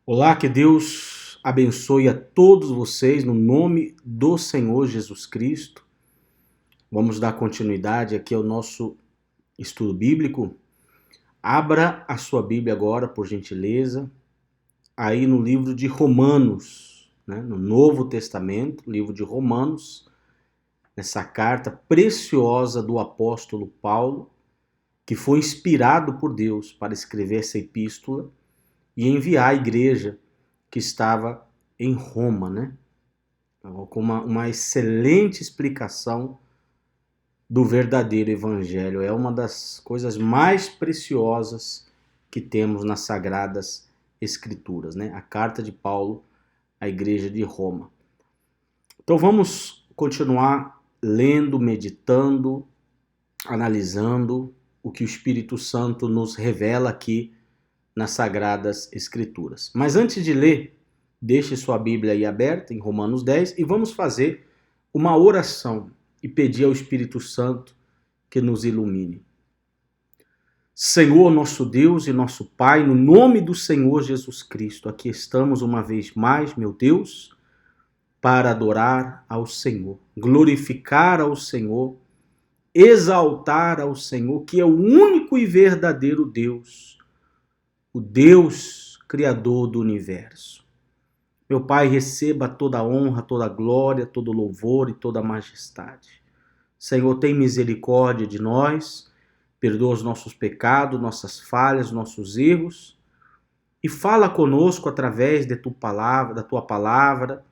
Olá, que Deus abençoe a todos vocês no nome do Senhor Jesus Cristo. Vamos dar continuidade aqui ao nosso estudo bíblico. Abra a sua Bíblia agora, por gentileza, aí no livro de Romanos, no Novo Testamento, livro de Romanos, essa carta preciosa do apóstolo Paulo, que foi inspirado por Deus para escrever essa epístola e enviar à igreja que estava em Roma, com uma excelente explicação do verdadeiro evangelho. É uma das coisas mais preciosas que temos nas Sagradas Escrituras, a carta de Paulo à igreja de Roma. Então vamos continuar lendo, meditando, analisando o que o Espírito Santo nos revela aqui nas Sagradas Escrituras. Mas antes de ler, deixe sua Bíblia aí aberta em Romanos 10 e vamos fazer uma oração e pedir ao Espírito Santo que nos ilumine. Senhor, nosso Deus e nosso Pai, no nome do Senhor Jesus Cristo, aqui estamos uma vez mais, meu Deus, para adorar ao Senhor, glorificar ao Senhor, exaltar ao Senhor, que é o único e verdadeiro Deus, o Deus Criador do universo. Meu Pai, receba toda a honra, toda a glória, todo o louvor e toda a majestade. Senhor, tem misericórdia de nós, perdoa os nossos pecados, nossas falhas, nossos erros, e fala conosco através da tua palavra,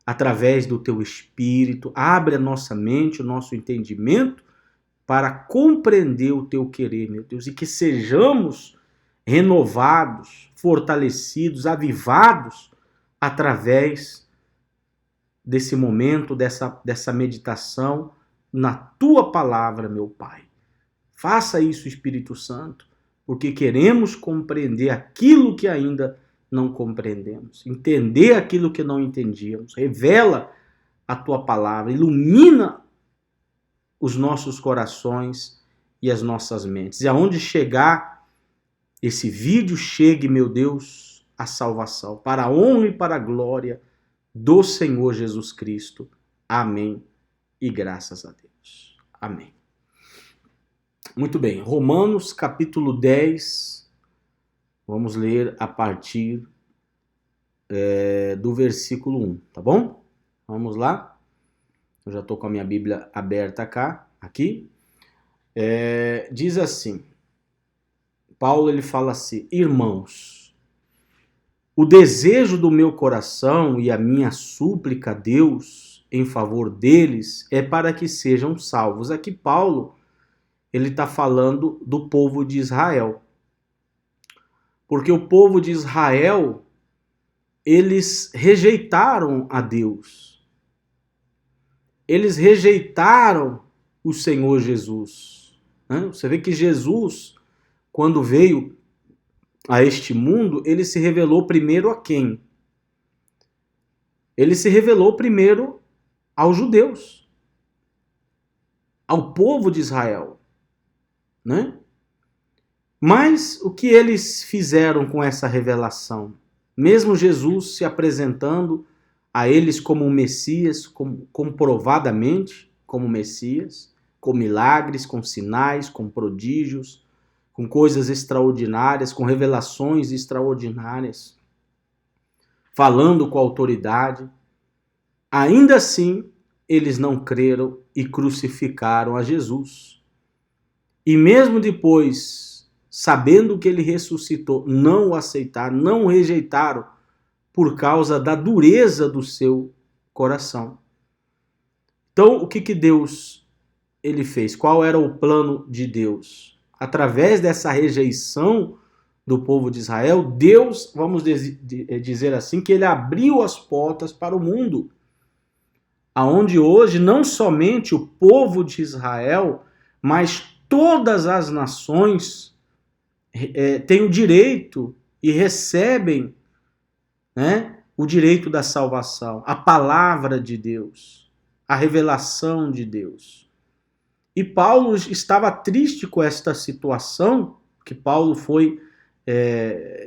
através do teu Espírito. Abre a nossa mente, o nosso entendimento, para compreender o teu querer, meu Deus, e que sejamos renovados, fortalecidos, avivados através desse momento, dessa meditação na tua palavra, meu Pai. Faça isso, Espírito Santo, porque queremos compreender aquilo que ainda não compreendemos, entender aquilo que não entendíamos. Revela a tua palavra, ilumina os nossos corações e as nossas mentes. E aonde chegar esse vídeo, chegue, meu Deus, a salvação, para a honra e para a glória do Senhor Jesus Cristo. Amém e graças a Deus. Amém. Muito bem, Romanos capítulo 10, vamos ler a partir do versículo 1, tá bom? Vamos lá? Eu já estou com a minha Bíblia aberta aqui. Diz assim, Paulo ele fala assim: irmãos, o desejo do meu coração e a minha súplica a Deus em favor deles é para que sejam salvos. Aqui Paulo ele está falando do povo de Israel, porque o povo de Israel eles rejeitaram a Deus, eles rejeitaram o Senhor Jesus. Você vê que Jesus, quando veio a este mundo, ele se revelou primeiro a quem? Ele se revelou primeiro aos judeus, ao povo de Israel, Mas o que eles fizeram com essa revelação? Mesmo Jesus se apresentando a eles como um Messias, comprovadamente como Messias, com milagres, com sinais, com prodígios, com coisas extraordinárias, com revelações extraordinárias, falando com autoridade, ainda assim eles não creram e crucificaram a Jesus. E mesmo depois, sabendo que ele ressuscitou, não o aceitaram, não o rejeitaram por causa da dureza do seu coração. Então, o que Deus ele fez? Qual era o plano de Deus? Através dessa rejeição do povo de Israel, Deus, vamos dizer assim, que ele abriu as portas para o mundo, aonde hoje não somente o povo de Israel, mas todas as nações têm o direito e recebem o direito da salvação, a palavra de Deus, a revelação de Deus. E Paulo estava triste com esta situação, que Paulo foi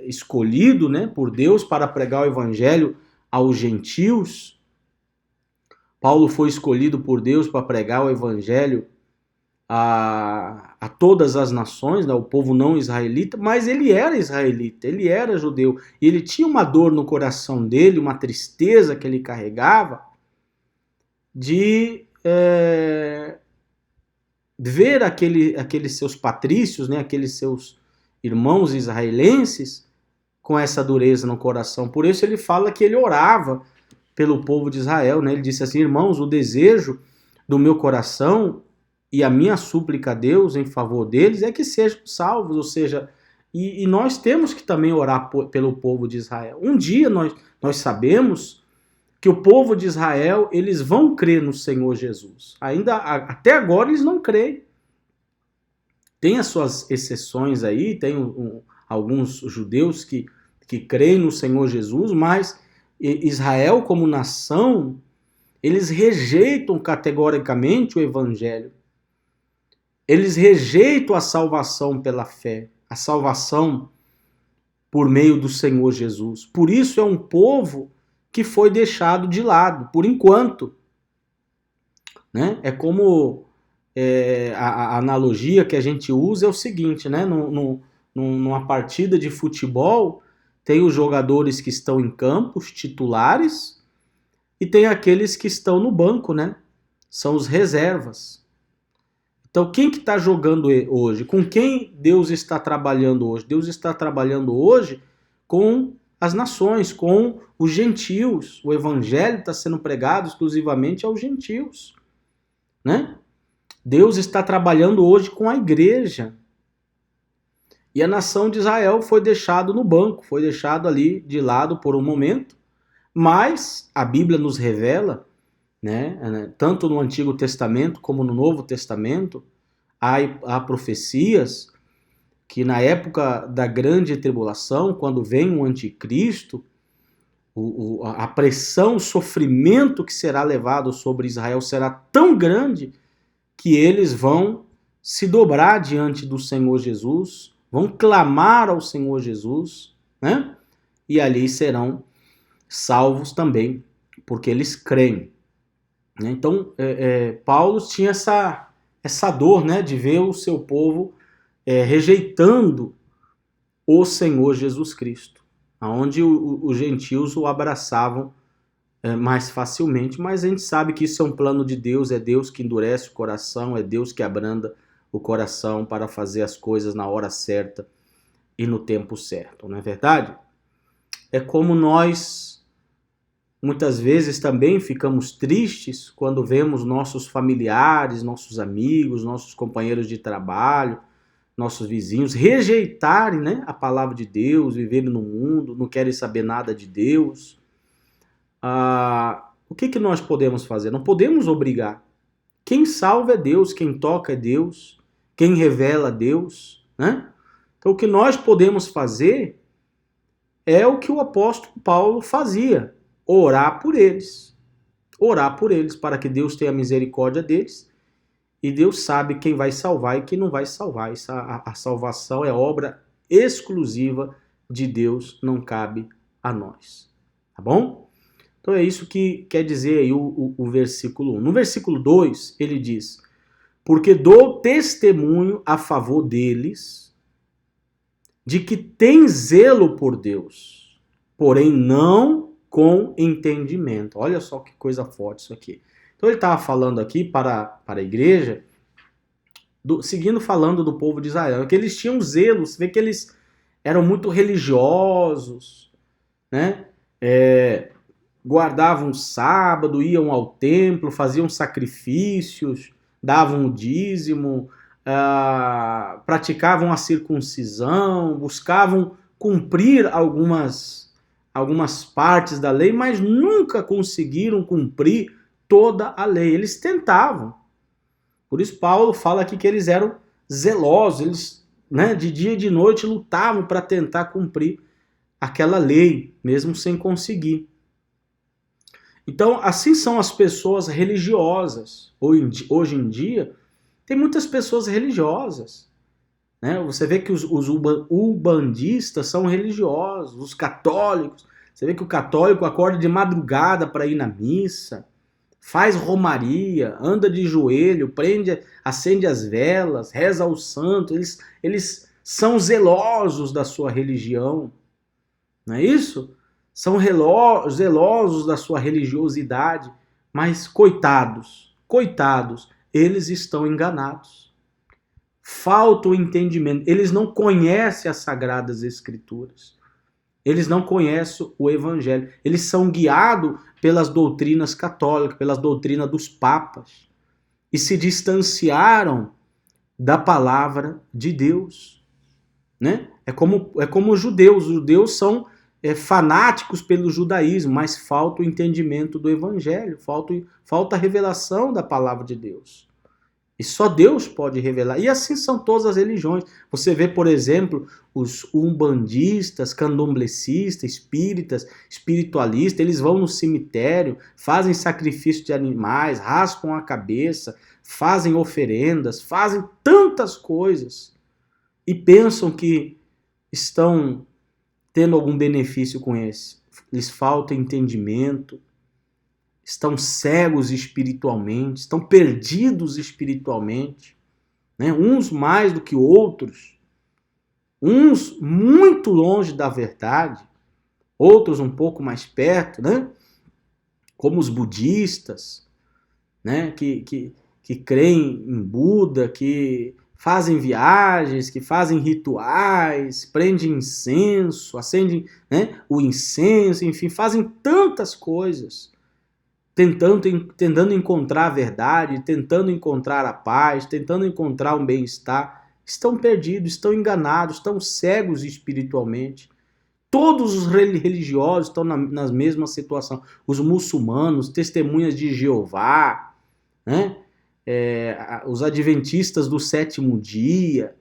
escolhido, né, por Deus para pregar o evangelho aos gentios. Paulo foi escolhido por Deus para pregar o evangelho a todas as nações, né, o povo não israelita, mas ele era israelita, ele era judeu, e ele tinha uma dor no coração dele, uma tristeza que ele carregava, de ver aqueles seus patrícios, né, aqueles seus irmãos israelenses, com essa dureza no coração. Por isso ele fala que ele orava pelo povo de Israel, né? Ele disse assim: irmãos, o desejo do meu coração e a minha súplica a Deus em favor deles é que sejam salvos, ou seja, e nós temos que também orar pelo povo de Israel. Um dia nós sabemos que o povo de Israel, eles vão crer no Senhor Jesus. Até agora eles não creem. Tem as suas exceções aí, tem alguns judeus que creem no Senhor Jesus, mas Israel como nação, eles rejeitam categoricamente o evangelho. Eles rejeitam a salvação pela fé, a salvação por meio do Senhor Jesus. Por isso é um povo que foi deixado de lado, por enquanto. Né? É como a analogia que a gente usa é o seguinte, né? Numa partida de futebol, tem os jogadores que estão em campos, titulares, e tem aqueles que estão no banco, né? São os reservas. Então, quem que está jogando hoje? Com quem Deus está trabalhando hoje? Deus está trabalhando hoje com as nações, com os gentios. O evangelho está sendo pregado exclusivamente aos gentios, né? Deus está trabalhando hoje com a igreja. E a nação de Israel foi deixado no banco, foi deixado ali de lado por um momento, mas a Bíblia nos revela, né, tanto no Antigo Testamento como no Novo Testamento, há profecias que na época da grande tribulação, quando vem o anticristo, a pressão, o sofrimento que será levado sobre Israel será tão grande que eles vão se dobrar diante do Senhor Jesus, vão clamar ao Senhor Jesus, né? E ali serão salvos também, porque eles creem. Né? Então, Paulo tinha essa dor, né, de ver o seu povo rejeitando o Senhor Jesus Cristo, onde os gentios o abraçavam mais facilmente, mas a gente sabe que isso é um plano de Deus, é Deus que endurece o coração, é Deus que abranda o coração para fazer as coisas na hora certa e no tempo certo, não é verdade? É como nós muitas vezes também ficamos tristes quando vemos nossos familiares, nossos amigos, nossos companheiros de trabalho, nossos vizinhos rejeitarem, né, a palavra de Deus, viverem no mundo, não querem saber nada de Deus. O que nós podemos fazer? Não podemos obrigar. Quem salva é Deus, quem toca é Deus, quem revela é Deus, né? Então o que nós podemos fazer é o que o apóstolo Paulo fazia, orar por eles para que Deus tenha misericórdia deles, e Deus sabe quem vai salvar e quem não vai salvar. A salvação é obra exclusiva de Deus, não cabe a nós, tá bom? Então é isso que quer dizer aí o versículo 1. No versículo 2, ele diz: porque dou testemunho a favor deles de que tem zelo por Deus, porém não com entendimento. Olha só que coisa forte isso aqui. Então ele estava falando aqui para a igreja, seguindo falando do povo de Israel, que eles tinham zelo, você vê que eles eram muito religiosos, né? Guardavam o sábado, iam ao templo, faziam sacrifícios, davam o dízimo, praticavam a circuncisão, buscavam cumprir algumas partes da lei, mas nunca conseguiram cumprir toda a lei. Eles tentavam. Por isso Paulo fala aqui que eles eram zelosos, eles, né, de dia e de noite lutavam para tentar cumprir aquela lei, mesmo sem conseguir. Então, assim são as pessoas religiosas. Hoje em dia, tem muitas pessoas religiosas, né? Você vê que os ubandistas são religiosos, os católicos. Você vê que o católico acorda de madrugada para ir na missa, faz romaria, anda de joelho, acende as velas, reza ao santo. Eles são zelosos da sua religião, não é isso? São zelosos da sua religiosidade, mas coitados, eles estão enganados. Falta o entendimento. Eles não conhecem as Sagradas Escrituras. Eles não conhecem o Evangelho. Eles são guiados pelas doutrinas católicas, pelas doutrinas dos papas. E se distanciaram da palavra de Deus. Né? É como os judeus. Os judeus são fanáticos pelo judaísmo, mas falta o entendimento do Evangelho. Falta a revelação da palavra de Deus. E só Deus pode revelar. E assim são todas as religiões. Você vê, por exemplo, os umbandistas, candomblecistas, espíritas, espiritualistas, eles vão no cemitério, fazem sacrifício de animais, raspam a cabeça, fazem oferendas, fazem tantas coisas e pensam que estão tendo algum benefício com esse. Lhes falta entendimento. Estão cegos espiritualmente, estão perdidos espiritualmente, né? Uns mais do que outros, uns muito longe da verdade, outros um pouco mais perto, né? Como os budistas, né? Que creem em Buda, que fazem viagens, que fazem rituais, prendem incenso, acendem, né, o incenso, enfim, fazem tantas coisas. Tentando encontrar a verdade, tentando encontrar a paz, tentando encontrar um bem-estar, estão perdidos, estão enganados, estão cegos espiritualmente. Todos os religiosos estão na mesma situação. Os muçulmanos, testemunhas de Jeová, né? Os adventistas do sétimo dia,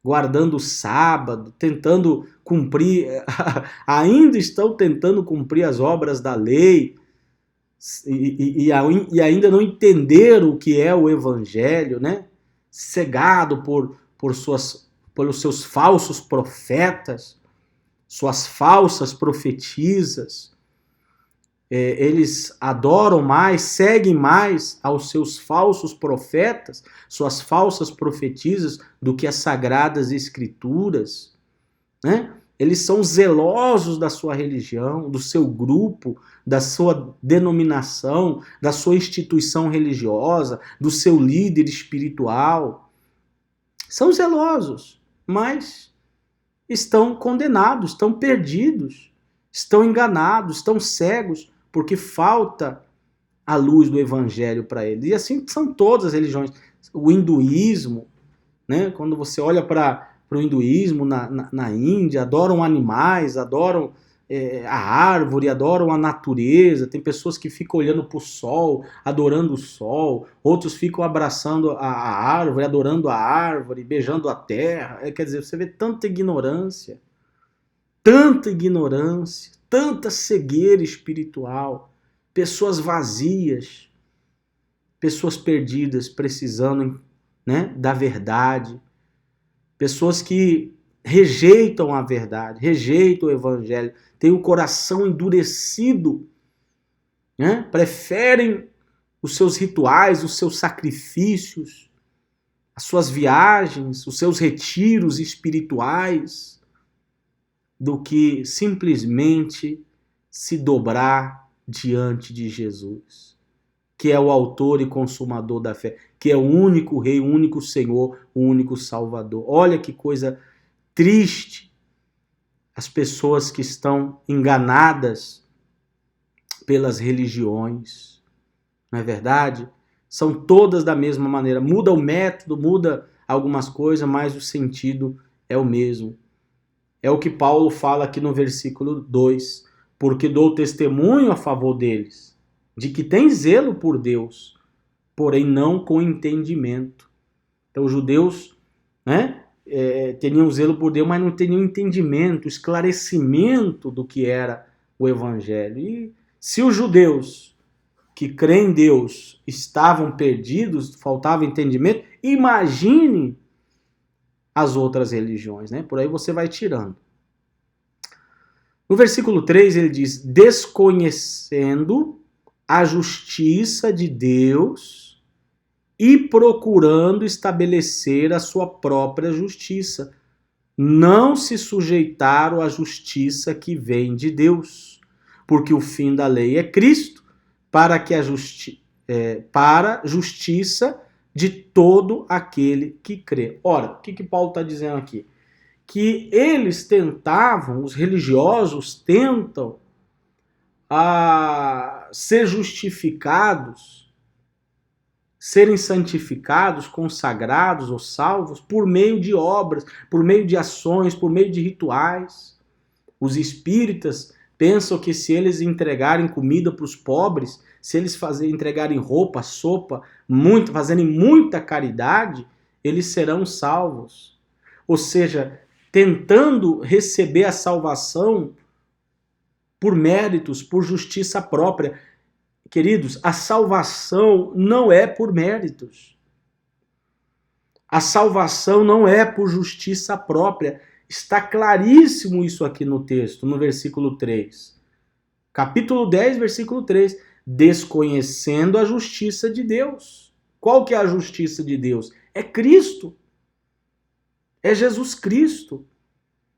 guardando o sábado, tentando cumprir, ainda estão tentando cumprir as obras da lei, e ainda não entenderam o que é o Evangelho, né? Cegado pelos seus falsos profetas, suas falsas profetisas. Eles adoram mais, seguem mais aos seus falsos profetas, suas falsas profetisas, do que as Sagradas Escrituras, né? Eles são zelosos da sua religião, do seu grupo, da sua denominação, da sua instituição religiosa, do seu líder espiritual. São zelosos, mas estão condenados, estão perdidos, estão enganados, estão cegos, porque falta a luz do Evangelho para eles. E assim são todas as religiões. O hinduísmo, né? Quando você olha para o hinduísmo na Índia, adoram animais, adoram a árvore, adoram a natureza. Tem pessoas que ficam olhando para o sol, adorando o sol, outros ficam abraçando a árvore, adorando a árvore, beijando a terra. Quer dizer, você vê tanta ignorância, tanta cegueira espiritual, pessoas vazias, pessoas perdidas, precisando, né, da verdade. Pessoas que rejeitam a verdade, rejeitam o Evangelho, têm o coração endurecido, né? Preferem os seus rituais, os seus sacrifícios, as suas viagens, os seus retiros espirituais, do que simplesmente se dobrar diante de Jesus, que é o autor e consumador da fé, que é o único Rei, o único Senhor, o único Salvador. Olha que coisa triste, as pessoas que estão enganadas pelas religiões, não é verdade? São todas da mesma maneira, muda o método, muda algumas coisas, mas o sentido é o mesmo. É o que Paulo fala aqui no versículo 2, porque dou testemunho a favor deles, de que tem zelo por Deus, porém não com entendimento. Então os judeus, né, tinham zelo por Deus, mas não tinham entendimento, esclarecimento do que era o Evangelho. E se os judeus que creem em Deus estavam perdidos, faltava entendimento, imagine as outras religiões, né? Por aí você vai tirando. No versículo 3 ele diz: desconhecendo a justiça de Deus e procurando estabelecer a sua própria justiça. Não se sujeitaram à justiça que vem de Deus, porque o fim da lei é Cristo, para a justiça de todo aquele que crê. Ora, o que Paulo está dizendo aqui? Que eles tentavam, os religiosos tentam ser justificados, serem santificados, consagrados ou salvos por meio de obras, por meio de ações, por meio de rituais. Os espíritas pensam que se eles entregarem comida para os pobres, se eles entregarem roupa, sopa, fazerem muita caridade, eles serão salvos. Ou seja, tentando receber a salvação por méritos, por justiça própria. Queridos, a salvação não é por méritos. A salvação não é por justiça própria. Está claríssimo isso aqui no texto, no versículo 3. Capítulo 10, versículo 3. Desconhecendo a justiça de Deus. Qual que é a justiça de Deus? É Cristo. É Jesus Cristo.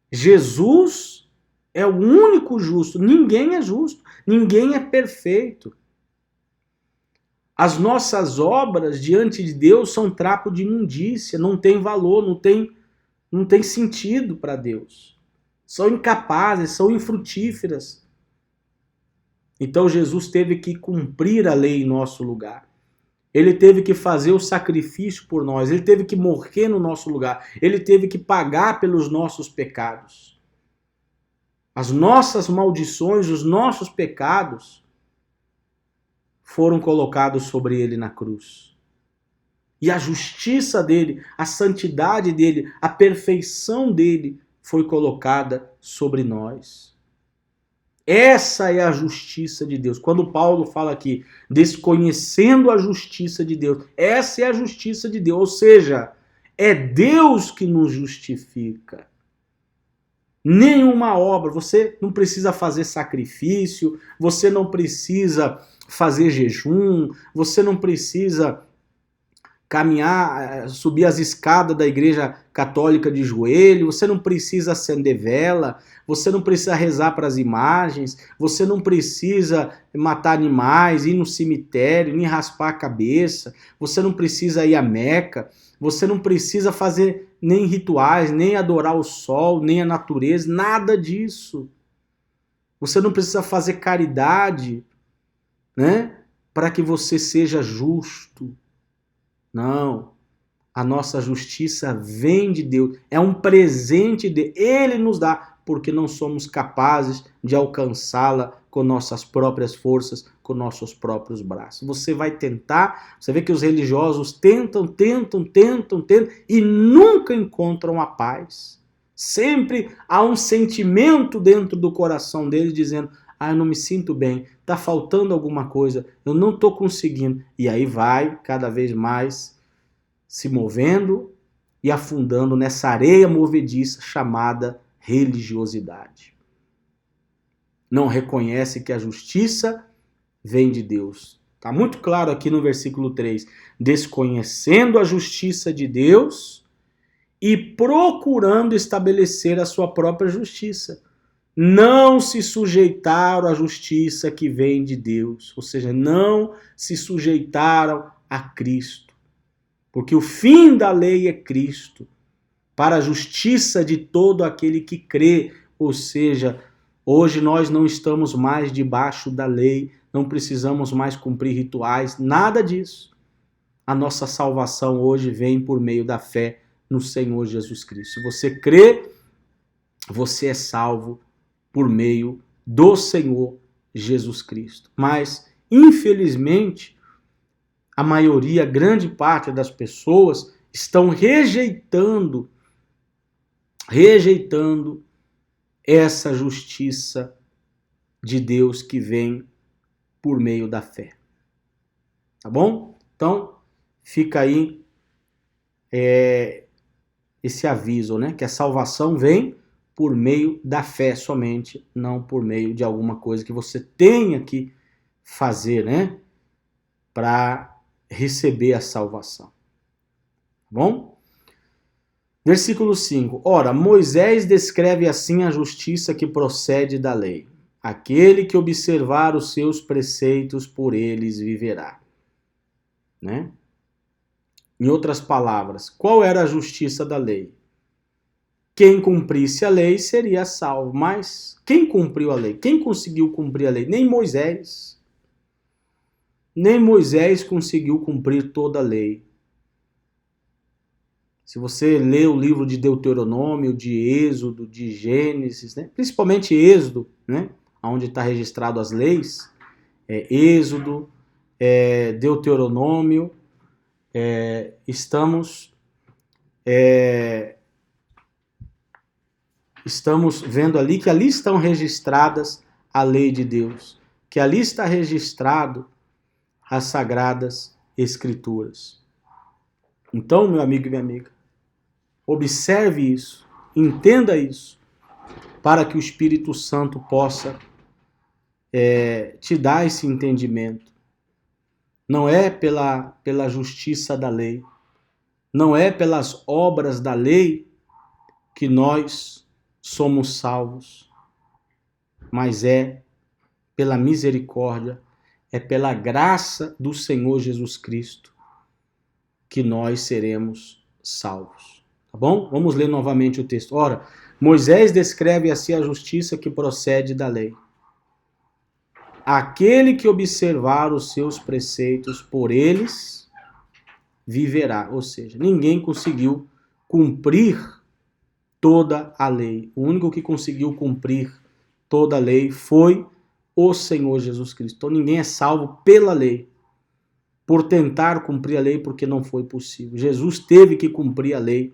Jesus é o único justo. Ninguém é justo. Ninguém é perfeito. As nossas obras diante de Deus são trapo de imundícia, não tem valor, não tem sentido para Deus. São incapazes, são infrutíferas. Então Jesus teve que cumprir a lei em nosso lugar. Ele teve que fazer o sacrifício por nós, ele teve que morrer no nosso lugar, ele teve que pagar pelos nossos pecados. As nossas maldições, os nossos pecados foram colocados sobre ele na cruz. E a justiça dele, a santidade dele, a perfeição dele foi colocada sobre nós. Essa é a justiça de Deus. Quando Paulo fala aqui, desconhecendo a justiça de Deus, essa é a justiça de Deus. Ou seja, é Deus que nos justifica. Nenhuma obra, você não precisa fazer sacrifício, você não precisa fazer jejum, você não precisa caminhar, subir as escadas da igreja católica de joelho, você não precisa acender vela, você não precisa rezar para as imagens, você não precisa matar animais, ir no cemitério, nem raspar a cabeça, você não precisa ir a Meca, você não precisa fazer nem rituais, nem adorar o sol, nem a natureza, nada disso. Você não precisa fazer caridade, né, para que você seja justo. Não. A nossa justiça vem de Deus. É um presente de Ele nos dá, porque não somos capazes de alcançá-la com nossas próprias forças, com nossos próprios braços. Você vai tentar, você vê que os religiosos tentam e nunca encontram a paz. Sempre há um sentimento dentro do coração deles dizendo: eu não me sinto bem, está faltando alguma coisa, eu não estou conseguindo. E aí vai cada vez mais se movendo e afundando nessa areia movediça chamada religiosidade. Não reconhece que a justiça vem de Deus. Está muito claro aqui no versículo 3. Desconhecendo a justiça de Deus e procurando estabelecer a sua própria justiça. Não se sujeitaram à justiça que vem de Deus. Ou seja, não se sujeitaram a Cristo. Porque o fim da lei é Cristo, para a justiça de todo aquele que crê. Ou seja, hoje nós não estamos mais debaixo da lei, não precisamos mais cumprir rituais, nada disso. A nossa salvação hoje vem por meio da fé no Senhor Jesus Cristo. Se você crê, você é salvo por meio do Senhor Jesus Cristo. Mas, infelizmente, a maioria, grande parte das pessoas estão rejeitando essa justiça de Deus que vem por meio da fé. Tá bom? Então, fica aí esse aviso, né? Que a salvação vem por meio da fé somente, não por meio de alguma coisa que você tenha que fazer, né? Para receber a salvação. Tá bom? Versículo 5. Ora, Moisés descreve assim a justiça que procede da lei. Aquele que observar os seus preceitos, por eles viverá. Né? Em outras palavras, qual era a justiça da lei? Quem cumprisse a lei seria salvo. Mas quem cumpriu a lei? Quem conseguiu cumprir a lei? Nem Moisés. Nem Moisés conseguiu cumprir toda a lei. Se você lê o livro de Deuteronômio, de Êxodo, de Gênesis, né? Principalmente Êxodo, né? Onde está registrado as leis, Êxodo, Deuteronômio, estamos vendo ali que ali estão registradas a lei de Deus, que ali está registrado as sagradas escrituras. Então, meu amigo e minha amiga, observe isso, entenda isso, para que o Espírito Santo possa te dar esse entendimento. Não é pela justiça da lei, não é pelas obras da lei que nós somos salvos, mas é pela misericórdia, é pela graça do Senhor Jesus Cristo que nós seremos salvos. Tá bom? Vamos ler novamente o texto. Ora, Moisés descreve assim a justiça que procede da lei. Aquele que observar os seus preceitos, por eles viverá. Ou seja, ninguém conseguiu cumprir toda a lei. O único que conseguiu cumprir toda a lei foi o Senhor Jesus Cristo. Então ninguém é salvo pela lei, por tentar cumprir a lei, porque não foi possível. Jesus teve que cumprir a lei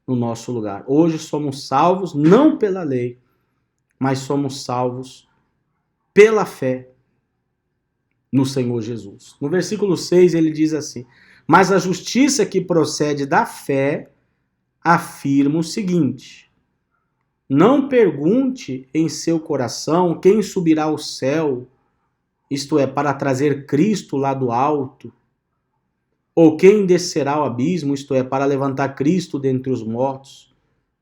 no nosso lugar. Hoje somos salvos não pela lei, mas somos salvos pela fé no Senhor Jesus. No versículo 6 ele diz assim: mas a justiça que procede da fé afirma o seguinte: não pergunte em seu coração quem subirá ao céu, isto é, para trazer Cristo lá do alto, ou quem descerá ao abismo, isto é, para levantar Cristo dentre os mortos.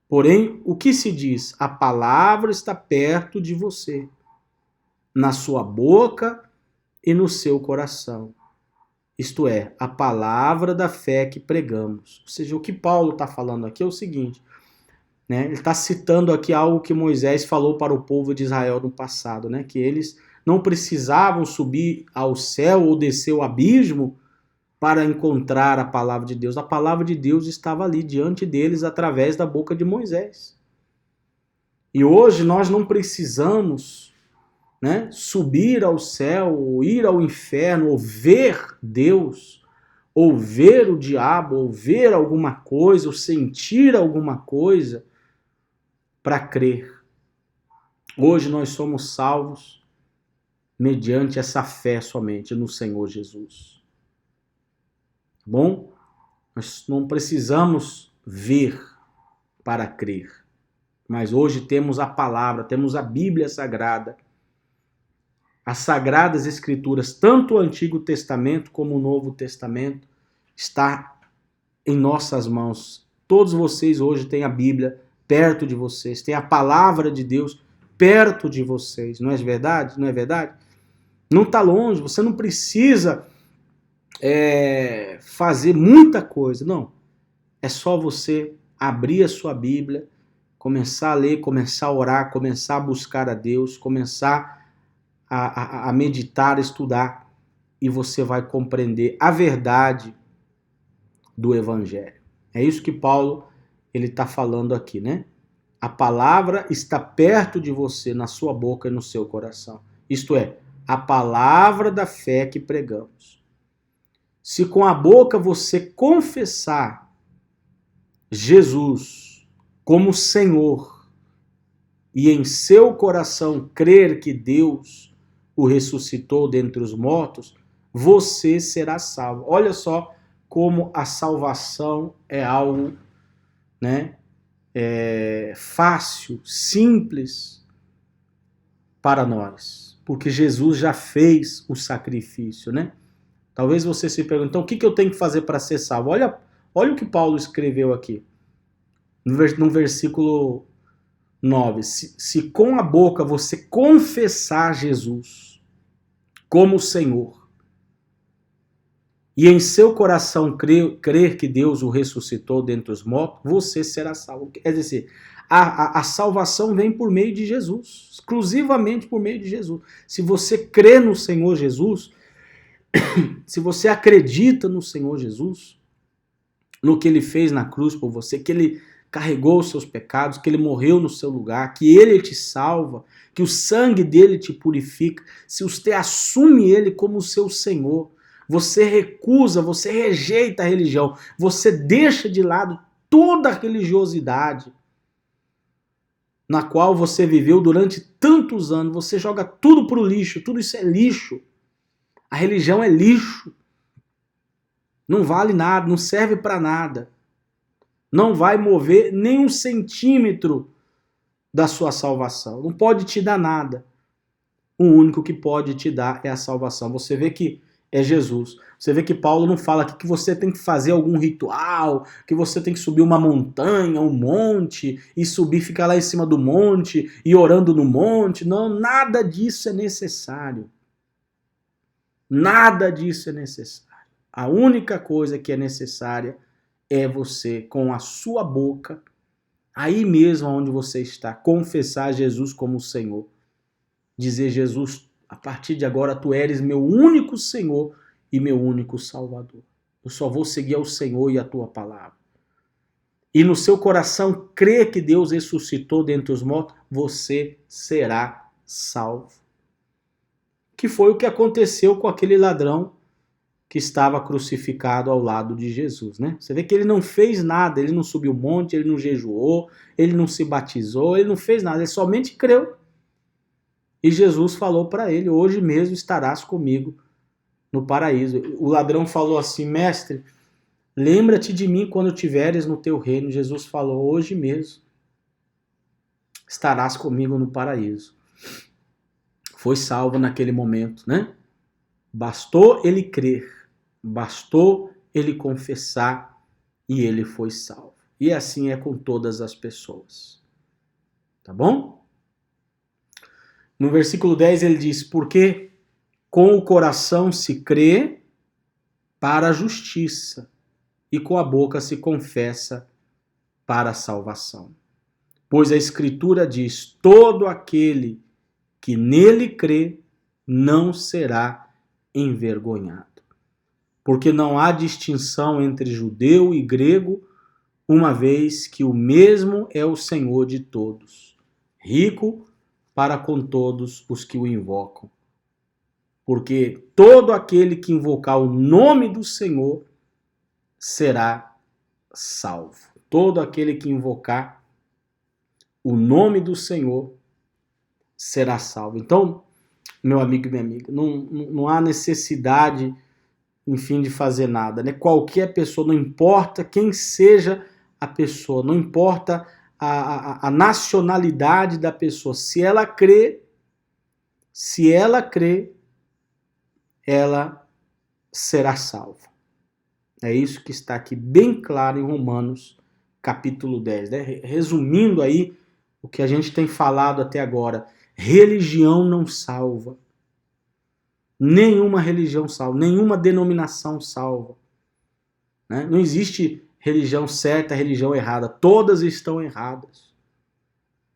Porém, o que se diz? A palavra está perto de você, na sua boca e no seu coração. Isto é, a palavra da fé que pregamos. Ou seja, o que Paulo está falando aqui é o seguinte, né? Ele está citando aqui algo que Moisés falou para o povo de Israel no passado, né? Que eles não precisavam subir ao céu ou descer ao abismo para encontrar a palavra de Deus. A palavra de Deus estava ali diante deles através da boca de Moisés. E hoje nós não precisamos, né, subir ao céu, ou ir ao inferno, ou ver Deus, ou ver o diabo, ou ver alguma coisa, ou sentir alguma coisa para crer. Hoje nós somos salvos mediante essa fé somente no Senhor Jesus. Bom, nós não precisamos ver para crer, mas hoje temos a palavra, temos a Bíblia Sagrada, as Sagradas Escrituras, tanto o Antigo Testamento como o Novo Testamento, está em nossas mãos. Todos vocês hoje têm a Bíblia perto de vocês, têm a palavra de Deus perto de vocês, não é verdade? Não é verdade? Não está longe, você não precisa fazer muita coisa, não. É só você abrir a sua Bíblia, começar a ler, começar a orar, começar a buscar a Deus, começar a meditar, a estudar, e você vai compreender a verdade do Evangelho. É isso que Paulo ele está falando aqui, né? A palavra está perto de você, na sua boca e no seu coração. Isto é, a palavra da fé que pregamos. Se com a boca você confessar Jesus como Senhor e em seu coração crer que Deus o ressuscitou dentre os mortos, você será salvo. Olha só como a salvação é algo, né, fácil, simples para nós, porque Jesus já fez o sacrifício, né? Talvez você se pergunte, então o que eu tenho que fazer para ser salvo? Olha o que Paulo escreveu aqui, no versículo 9. Se com a boca você confessar Jesus como Senhor, e em seu coração crer que Deus o ressuscitou dentre os mortos, você será salvo. Quer dizer, a salvação vem por meio de Jesus, exclusivamente por meio de Jesus. Se você crê no Senhor Jesus, se você acredita no Senhor Jesus, no que ele fez na cruz por você, que ele carregou os seus pecados, que ele morreu no seu lugar, que ele te salva, que o sangue dele te purifica, se você assume ele como seu Senhor, você recusa, você rejeita a religião, você deixa de lado toda a religiosidade na qual você viveu durante tantos anos, você joga tudo pro lixo, tudo isso é lixo. A religião é lixo. Não vale nada, não serve para nada. Não vai mover nem um centímetro da sua salvação. Não pode te dar nada. O único que pode te dar é a salvação. Você vê que é Jesus. Você vê que Paulo não fala que você tem que fazer algum ritual, que você tem que subir uma montanha, um monte, e subir, ficar lá em cima do monte, e orando no monte. Não, nada disso é necessário. Nada disso é necessário. A única coisa que é necessária é você, com a sua boca, aí mesmo onde você está, confessar Jesus como Senhor. Dizer, Jesus, a partir de agora tu eres meu único Senhor e meu único Salvador. Eu só vou seguir ao Senhor e a tua palavra. E no seu coração crer que Deus ressuscitou dentre os mortos, você será salvo. Que foi o que aconteceu com aquele ladrão que estava crucificado ao lado de Jesus, né? Você vê que ele não fez nada, ele não subiu o monte, ele não jejuou, ele não se batizou, ele não fez nada, ele somente creu. E Jesus falou para ele, hoje mesmo estarás comigo no paraíso. O ladrão falou assim, mestre, lembra-te de mim quando tiveres no teu reino. Jesus falou, hoje mesmo estarás comigo no paraíso. Foi salvo naquele momento, né? Bastou ele crer, bastou ele confessar e ele foi salvo. E assim é com todas as pessoas. Tá bom? No versículo 10 ele diz, porque com o coração se crê para a justiça e com a boca se confessa para a salvação. Pois a Escritura diz, todo aquele que nele crê não será envergonhado. Porque não há distinção entre judeu e grego, uma vez que o mesmo é o Senhor de todos, rico para com todos os que o invocam. Porque todo aquele que invocar o nome do Senhor será salvo. Todo aquele que invocar o nome do Senhor será salvo. Então, meu amigo e minha amiga, não há necessidade, enfim, de fazer nada, né? Qualquer pessoa, não importa quem seja a pessoa, não importa a nacionalidade da pessoa, se ela crê, ela será salva. É isso que está aqui bem claro em Romanos, capítulo 10. Né? Resumindo aí o que a gente tem falado até agora, religião não salva. Nenhuma religião salva, nenhuma denominação salva. Né? Não existe religião certa, religião errada. Todas estão erradas.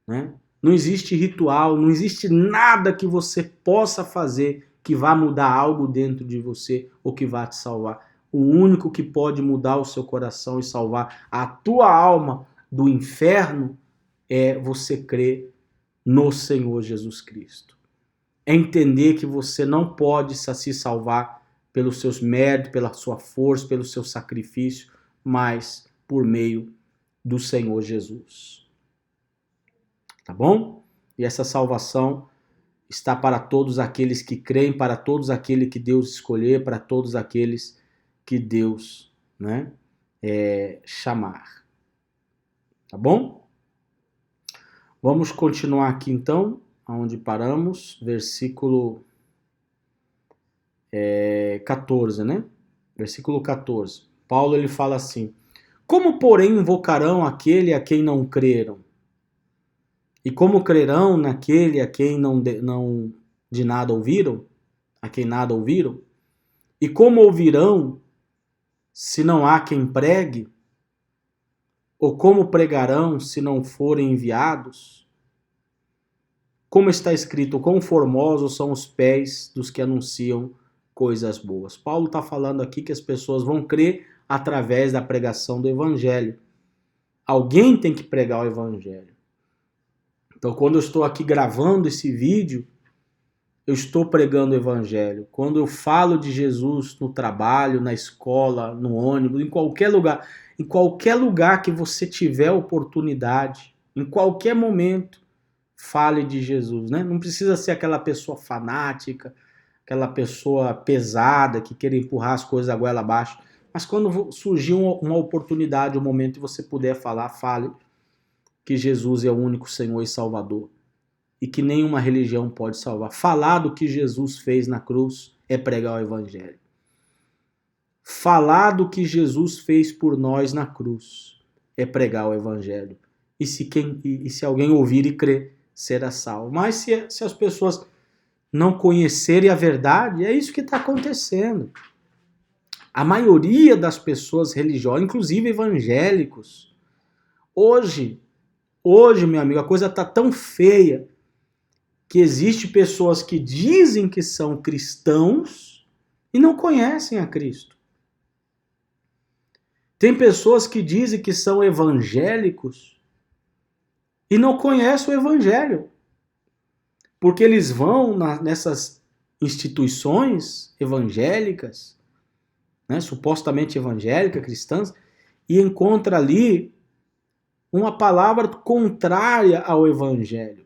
Né? Não existe ritual, não existe nada que você possa fazer que vá mudar algo dentro de você ou que vá te salvar. O único que pode mudar o seu coração e salvar a tua alma do inferno é você crer no Senhor Jesus Cristo. É entender que você não pode se salvar pelos seus méritos, pela sua força, pelo seu sacrifício, mas por meio do Senhor Jesus. Tá bom? E essa salvação está para todos aqueles que creem, para todos aqueles que Deus escolher, para todos aqueles que Deus, né, chamar. Tá bom? Vamos continuar aqui então, onde paramos, versículo 14, né? Versículo 14. Paulo ele fala assim: como, porém, invocarão aquele a quem não creram? E como crerão naquele a quem não de nada ouviram? A quem nada ouviram? E como ouvirão se não há quem pregue? Ou como pregarão se não forem enviados? Como está escrito, quão formosos são os pés dos que anunciam coisas boas. Paulo está falando aqui que as pessoas vão crer através da pregação do evangelho. Alguém tem que pregar o evangelho. Então, quando eu estou aqui gravando esse vídeo, eu estou pregando o evangelho. Quando eu falo de Jesus no trabalho, na escola, no ônibus, em qualquer lugar que você tiver oportunidade, em qualquer momento, fale de Jesus, né? Não precisa ser aquela pessoa fanática, aquela pessoa pesada que quer empurrar as coisas a goela abaixo. Mas quando surgir uma oportunidade, um momento e você puder falar, fale que Jesus é o único Senhor e Salvador e que nenhuma religião pode salvar. Falar do que Jesus fez na cruz é pregar o evangelho. Falar do que Jesus fez por nós na cruz é pregar o evangelho. E se alguém ouvir e crer, será salvo. Mas se as pessoas não conhecerem a verdade, é isso que está acontecendo. A maioria das pessoas religiosas, inclusive evangélicos, hoje, meu amigo, a coisa está tão feia que existe pessoas que dizem que são cristãos e não conhecem a Cristo. Tem pessoas que dizem que são evangélicos e não conhecem o evangelho. Porque eles vão nessas instituições evangélicas, né, supostamente evangélicas, cristãs, e encontra ali uma palavra contrária ao evangelho.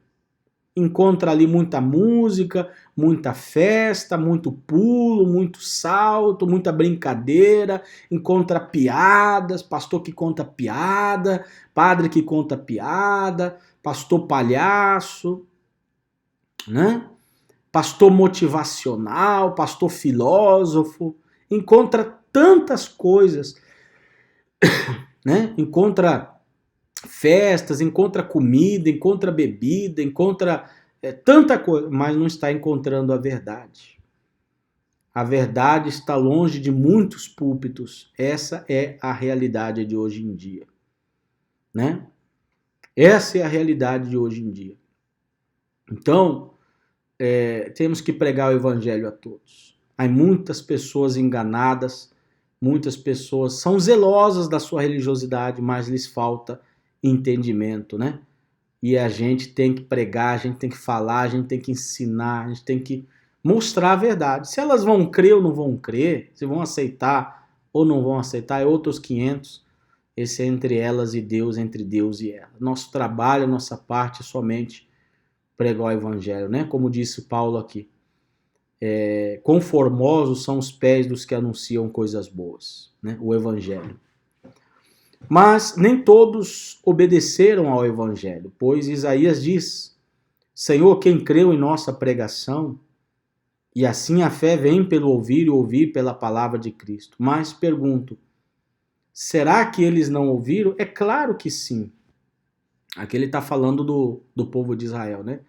Encontra ali muita música, muita festa, muito pulo, muito salto, muita brincadeira, encontra piadas, pastor que conta piada, padre que conta piada, pastor palhaço, né? Pastor motivacional, pastor filósofo, encontra tantas coisas, né? Encontra festas, encontra comida, encontra bebida, encontra tanta coisa, mas não está encontrando a verdade. A verdade está longe de muitos púlpitos. Essa é a realidade de hoje em dia, né? Essa é a realidade de hoje em dia. Então, temos que pregar o evangelho a todos. Há muitas pessoas enganadas, muitas pessoas são zelosas da sua religiosidade, mas lhes falta entendimento, né? E a gente tem que pregar, a gente tem que falar, a gente tem que ensinar, a gente tem que mostrar a verdade. Se elas vão crer ou não vão crer, se vão aceitar ou não vão aceitar, é outros 500. Esse é entre elas e Deus, entre Deus e ela. Nosso trabalho, nossa parte é somente pregar o evangelho, né? Como disse Paulo aqui. Quão formosos são os pés dos que anunciam coisas boas, né? O evangelho. Mas nem todos obedeceram ao evangelho, pois Isaías diz: Senhor, quem creu em nossa pregação? E assim a fé vem pelo ouvir e ouvir pela palavra de Cristo. Mas pergunto, será que eles não ouviram? É claro que sim. Aqui ele está falando do povo de Israel, né?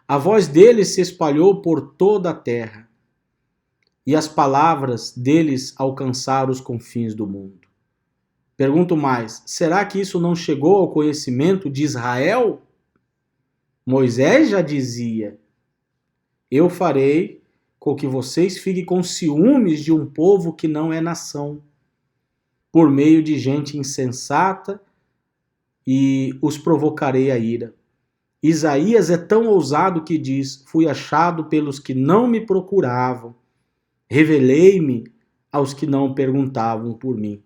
A voz deles se espalhou por toda a terra, e as palavras deles alcançaram os confins do mundo. Pergunto mais, será que isso não chegou ao conhecimento de Israel? Moisés já dizia, eu farei com que vocês fiquem com ciúmes de um povo que não é nação, por meio de gente insensata, e os provocarei a ira. Isaías é tão ousado que diz, fui achado pelos que não me procuravam, revelei-me aos que não perguntavam por mim.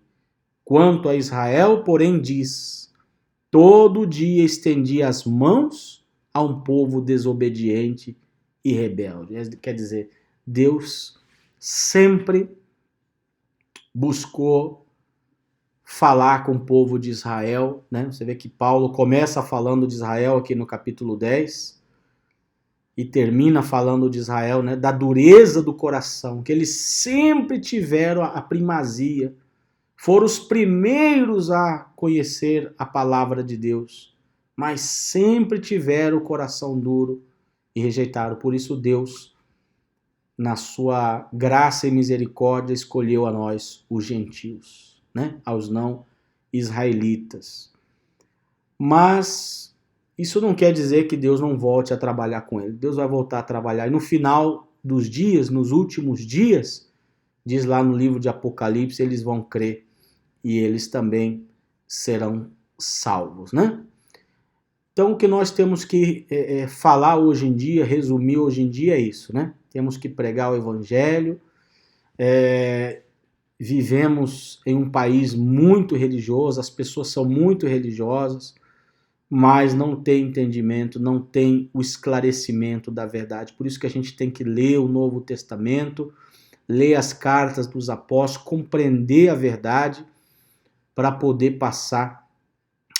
Quanto a Israel, porém, diz, todo dia estendi as mãos a um povo desobediente e rebelde. Quer dizer, Deus sempre buscou falar com o povo de Israel, né? Você vê que Paulo começa falando de Israel aqui no capítulo 10 e termina falando de Israel, né? Da dureza do coração, que eles sempre tiveram a primazia, foram os primeiros a conhecer a palavra de Deus, mas sempre tiveram o coração duro e rejeitaram. Por isso Deus, na sua graça e misericórdia, escolheu a nós, os gentios, né? Aos não israelitas. Mas isso não quer dizer que Deus não volte a trabalhar com ele. Deus vai voltar a trabalhar. E no final dos dias, nos últimos dias, diz lá no livro de Apocalipse, eles vão crer e eles também serão salvos, né? Então o que nós temos que falar hoje em dia, resumir hoje em dia é isso, né? Temos que pregar o evangelho, vivemos em um país muito religioso, as pessoas são muito religiosas, mas não tem entendimento, não tem o esclarecimento da verdade. Por isso que a gente tem que ler o Novo Testamento, ler as cartas dos apóstolos, compreender a verdade para poder passar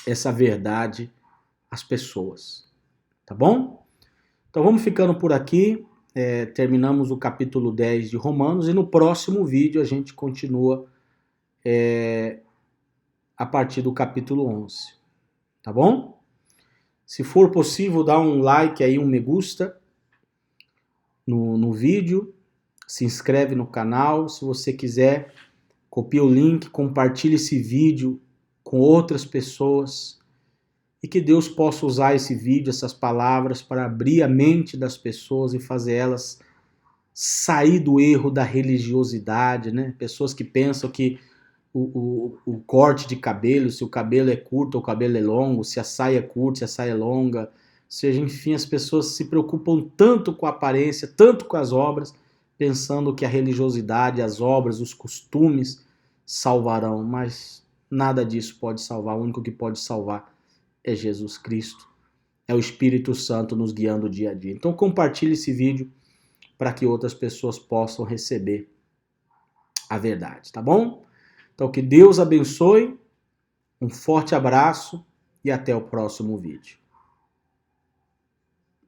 essa verdade às pessoas. Tá bom? Então vamos ficando por aqui. Terminamos o capítulo 10 de Romanos e no próximo vídeo a gente continua a partir do capítulo 11. Tá bom? Se for possível, dá um like aí, um me gusta no vídeo, se inscreve no canal. Se você quiser, copia o link, compartilhe esse vídeo com outras pessoas e que Deus possa usar esse vídeo, essas palavras, para abrir a mente das pessoas e fazer elas sair do erro da religiosidade, né? Pessoas que pensam que o corte de cabelo, se o cabelo é curto ou o cabelo é longo, se a saia é curta, se a saia é longa, seja, enfim, as pessoas se preocupam tanto com a aparência, tanto com as obras, pensando que a religiosidade, as obras, os costumes salvarão, mas nada disso pode salvar. O único que pode salvar é Jesus Cristo, é o Espírito Santo nos guiando dia a dia. Então compartilhe esse vídeo para que outras pessoas possam receber a verdade, tá bom? Então que Deus abençoe, um forte abraço e até o próximo vídeo.